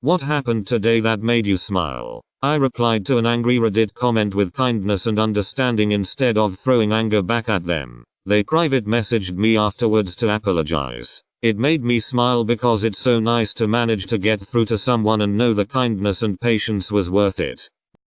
What happened today that made you smile? I replied to an angry Reddit comment with kindness and understanding instead of throwing anger back at them. They private messaged me afterwards to apologize. It made me smile because it's so nice to manage to get through to someone and know the kindness and patience was worth it.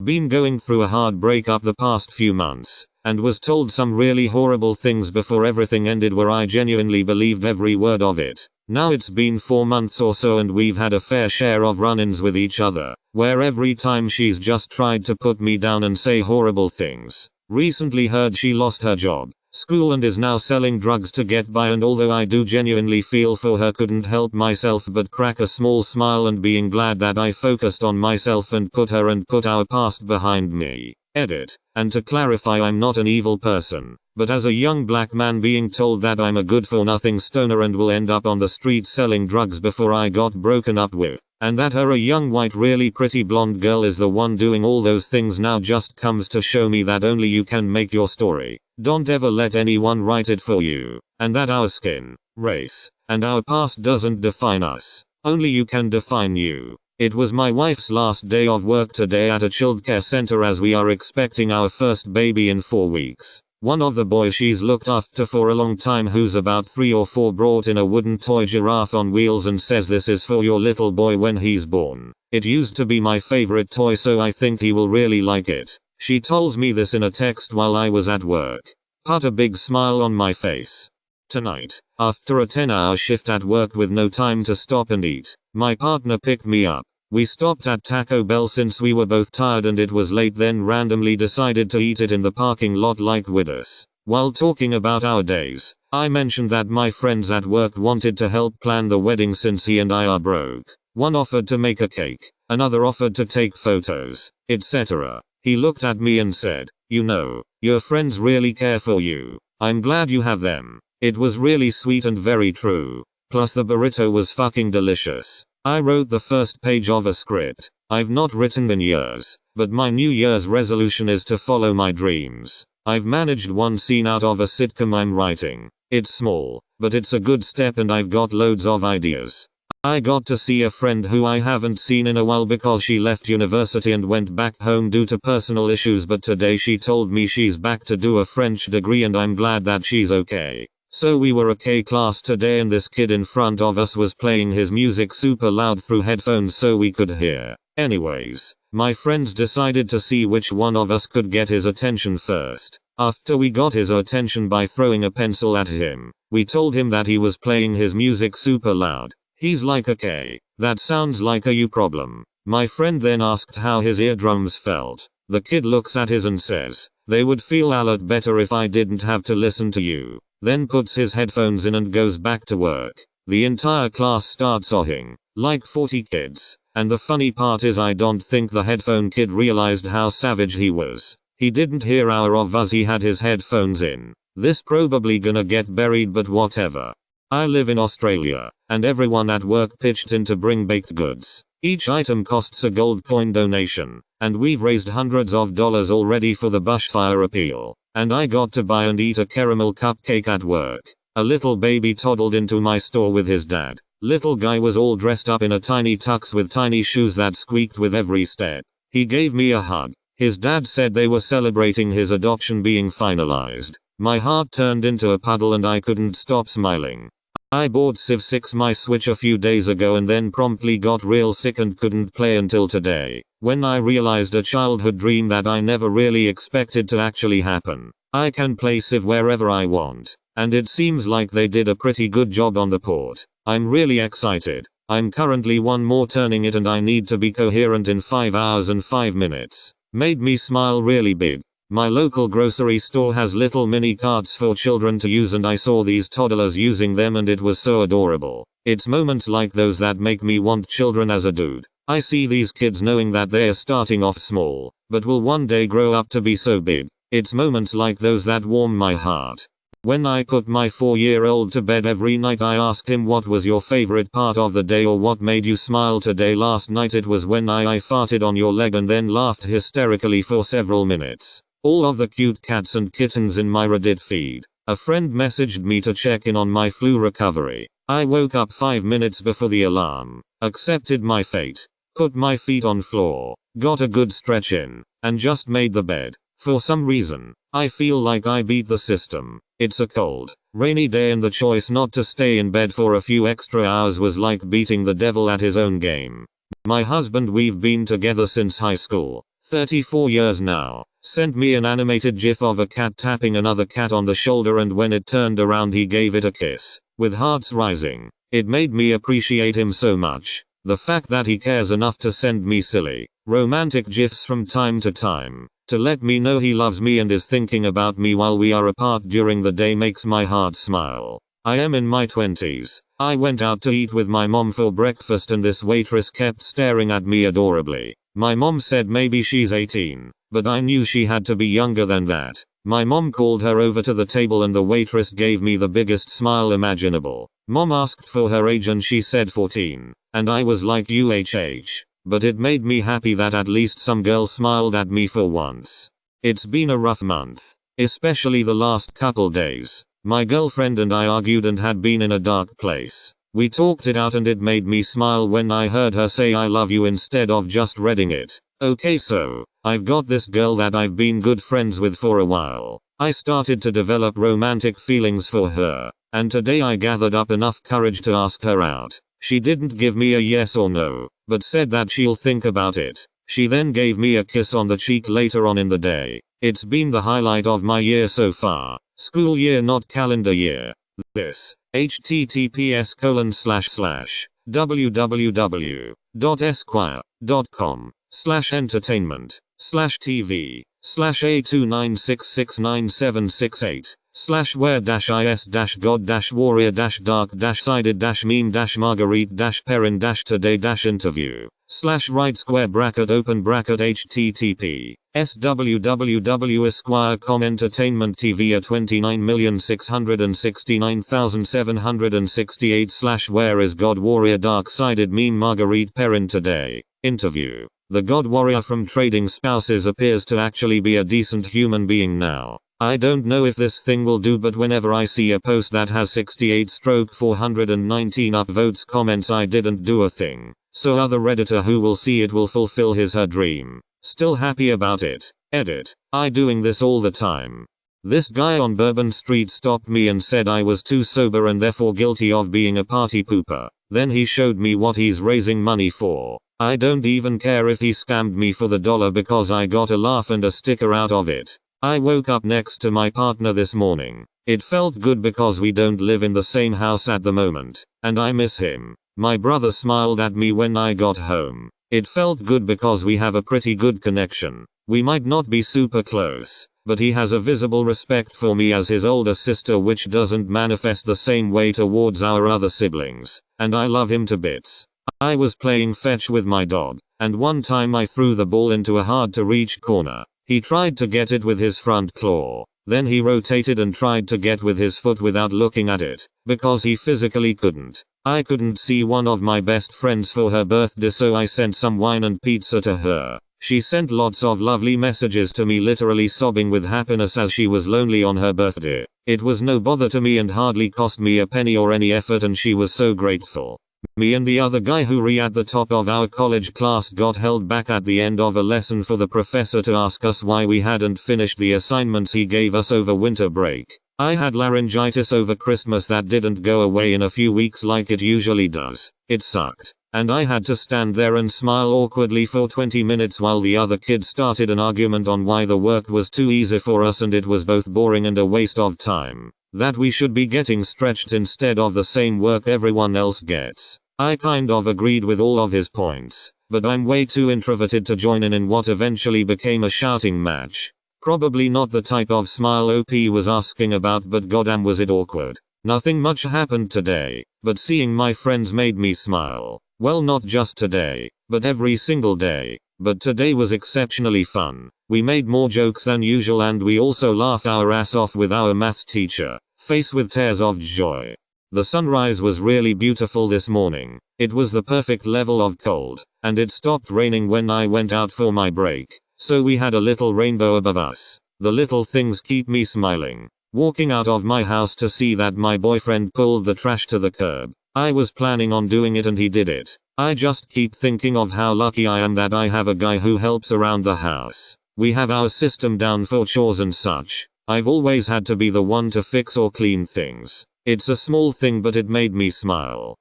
Been going through a hard breakup the past few months, and was told some really horrible things before everything ended where I genuinely believed every word of it. Now it's been 4 months or so and we've had a fair share of run-ins with each other, where every time she's just tried to put me down and say horrible things. Recently heard she lost her job, school and is now selling drugs to get by, and although I do genuinely feel for her, couldn't help myself but crack a small smile and being glad that I focused on myself and put her and put our past behind me. Edit. And to clarify, I'm not an evil person, but as a young black man being told that I'm a good-for-nothing stoner and will end up on the street selling drugs before I got broken up with, and that her, a young white really pretty blonde girl, is the one doing all those things now just comes to show me that only you can make your story. Don't ever let anyone write it for you, and that our skin, race, and our past doesn't define us. Only you can define you. It was my wife's last day of work today at a childcare center as we are expecting our first baby in 4 weeks. One of the boys she's looked after for a long time, who's about 3 or 4, brought in a wooden toy giraffe on wheels and says this is for your little boy when he's born. It used to be my favorite toy, so I think he will really like it. She tells me this in a text while I was at work. Put a big smile on my face. Tonight, after a 10-hour shift at work with no time to stop and eat, my partner picked me up. We stopped at Taco Bell since we were both tired and it was late, then randomly decided to eat it in the parking lot like Widders. While talking about our days, I mentioned that my friends at work wanted to help plan the wedding since he and I are broke. One offered to make a cake, another offered to take photos, etc. He looked at me and said, "You know, your friends really care for you. I'm glad you have them." It was really sweet and very true. Plus the burrito was fucking delicious. I wrote the first page of a script I've not written in years, but my New Year's resolution is to follow my dreams. I've managed one scene out of a sitcom I'm writing. It's small, but it's a good step and I've got loads of ideas. I got to see a friend who I haven't seen in a while because she left university and went back home due to personal issues, but today she told me she's back to do a French degree and I'm glad that she's okay. So we were a K class today and this kid in front of us was playing his music super loud through headphones so we could hear. Anyways, my friends decided to see which one of us could get his attention first. After we got his attention by throwing a pencil at him, we told him that he was playing his music super loud. He's like, "Okay, that sounds like a you problem." My friend then asked how his eardrums felt. The kid looks at his and says, "They would feel a lot better if I didn't have to listen to you." Then puts his headphones in and goes back to work. The entire class starts ohing, like 40 kids, and the funny part is I don't think the headphone kid realized how savage he was. He didn't hear our of us, he had his headphones in. This probably gonna get buried, but whatever. I live in Australia, and everyone at work pitched in to bring baked goods. Each item costs a gold coin donation, and we've raised hundreds of dollars already for the bushfire appeal. And I got to buy and eat a caramel cupcake at work. A little baby toddled into my store with his dad. Little guy was all dressed up in a tiny tux with tiny shoes that squeaked with every step. He gave me a hug. His dad said they were celebrating his adoption being finalized. My heart turned into a puddle and I couldn't stop smiling. I bought Civ 6 my Switch a few days ago and then promptly got real sick and couldn't play until today, when I realized a childhood dream that I never really expected to actually happen. I can play Civ wherever I want, and it seems like they did a pretty good job on the port. I'm really excited. I'm currently one more turning it and I need to be coherent in 5 hours and 5 minutes. Made me smile really big. My local grocery store has little mini carts for children to use and I saw these toddlers using them and it was so adorable. It's moments like those that make me want children as a dude. I see these kids knowing that they're starting off small, but will one day grow up to be so big. It's moments like those that warm my heart. When I put my 4-year-old to bed every night I asked him what was your favorite part of the day or what made you smile today. Last night it was when I farted on your leg and then laughed hysterically for several minutes. All of the cute cats and kittens in my Reddit feed. A friend messaged me to check in on my flu recovery. I woke up 5 minutes before the alarm. Accepted my fate. Put my feet on floor, got a good stretch in, and just made the bed. For some reason, I feel like I beat the system. It's a cold, rainy day and the choice not to stay in bed for a few extra hours was like beating the devil at his own game. My husband, we've been together since high school, 34 years now, sent me an animated gif of a cat tapping another cat on the shoulder, and when it turned around he gave it a kiss, with hearts rising. It made me appreciate him so much. The fact that he cares enough to send me silly, romantic gifs from time to time, to let me know he loves me and is thinking about me while we are apart during the day makes my heart smile. I am in my 20s. I went out to eat with my mom for breakfast and this waitress kept staring at me adorably. My mom said maybe she's 18, but I knew she had to be younger than that. My mom called her over to the table and the waitress gave me the biggest smile imaginable. Mom asked for her age and she said 14, and I was like UHH. But it made me happy that at least some girl smiled at me for once. It's been a rough month, especially the last couple days. My girlfriend and I argued and had been in a dark place. We talked it out and it made me smile when I heard her say I love you instead of just reading it. Okay, so I've got this girl that I've been good friends with for a while. I started to develop romantic feelings for her, and today I gathered up enough courage to ask her out. She didn't give me a yes or no, but said that she'll think about it. She then gave me a kiss on the cheek later on in the day. It's been the highlight of my year so far. School year, not calendar year. This https://www.esquire.com/entertainment/where-is-god-warrior-dark-side-mean-marguerite-parent-today-interview/right square bracket open bracket http SWWW Esquire com Entertainment TV a 29,669,768 where is God Warrior Dark-Sided Meme Marguerite Parent Today Interview. The God Warrior from Trading Spouses appears to actually be a decent human being now. I don't know if this thing will do, but whenever I see a post that has 68/419 upvotes comments I didn't do a thing. So other Redditor who will see it will fulfill his/her dream. Still happy about it. Edit. I doing this all the time. This guy on Bourbon Street stopped me and said I was too sober and therefore guilty of being a party pooper. Then he showed me what he's raising money for. I don't even care if he scammed me for the dollar because I got a laugh and a sticker out of it. I woke up next to my partner this morning. It felt good because we don't live in the same house at the moment, and I miss him. My brother smiled at me when I got home. It felt good because we have a pretty good connection. We might not be super close, but he has a visible respect for me as his older sister, which doesn't manifest the same way towards our other siblings, and I love him to bits. I was playing fetch with my dog, and one time I threw the ball into a hard to reach corner. He tried to get it with his front claw. Then he rotated and tried to get with his foot without looking at it, because he physically couldn't. I couldn't see one of my best friends for her birthday, so I sent some wine and pizza to her. She sent lots of lovely messages to me, literally sobbing with happiness as she was lonely on her birthday. It was no bother to me and hardly cost me a penny or any effort, and she was so grateful. Me and the other guy who at the top of our college class got held back at the end of a lesson for the professor to ask us why we hadn't finished the assignments he gave us over winter break. I had laryngitis over Christmas that didn't go away in a few weeks like it usually does. It sucked. And I had to stand there and smile awkwardly for 20 minutes while the other kid started an argument on why the work was too easy for us and it was both boring and a waste of time. That we should be getting stretched instead of the same work everyone else gets. I kind of agreed with all of his points, but I'm way too introverted to join in what eventually became a shouting match. Probably not the type of smile OP was asking about, but goddamn was it awkward. Nothing much happened today, but seeing my friends made me smile. Well, not just today, but every single day. But today was exceptionally fun. We made more jokes than usual and we also laughed our ass off with our maths teacher, face with tears of joy. The sunrise was really beautiful this morning. It was the perfect level of cold, and it stopped raining when I went out for my break, so we had a little rainbow above us. The little things keep me smiling. Walking out of my house to see that my boyfriend pulled the trash to the curb. I was planning on doing it and he did it. I just keep thinking of how lucky I am that I have a guy who helps around the house. We have our system down for chores and such. I've always had to be the one to fix or clean things. It's a small thing but it made me smile.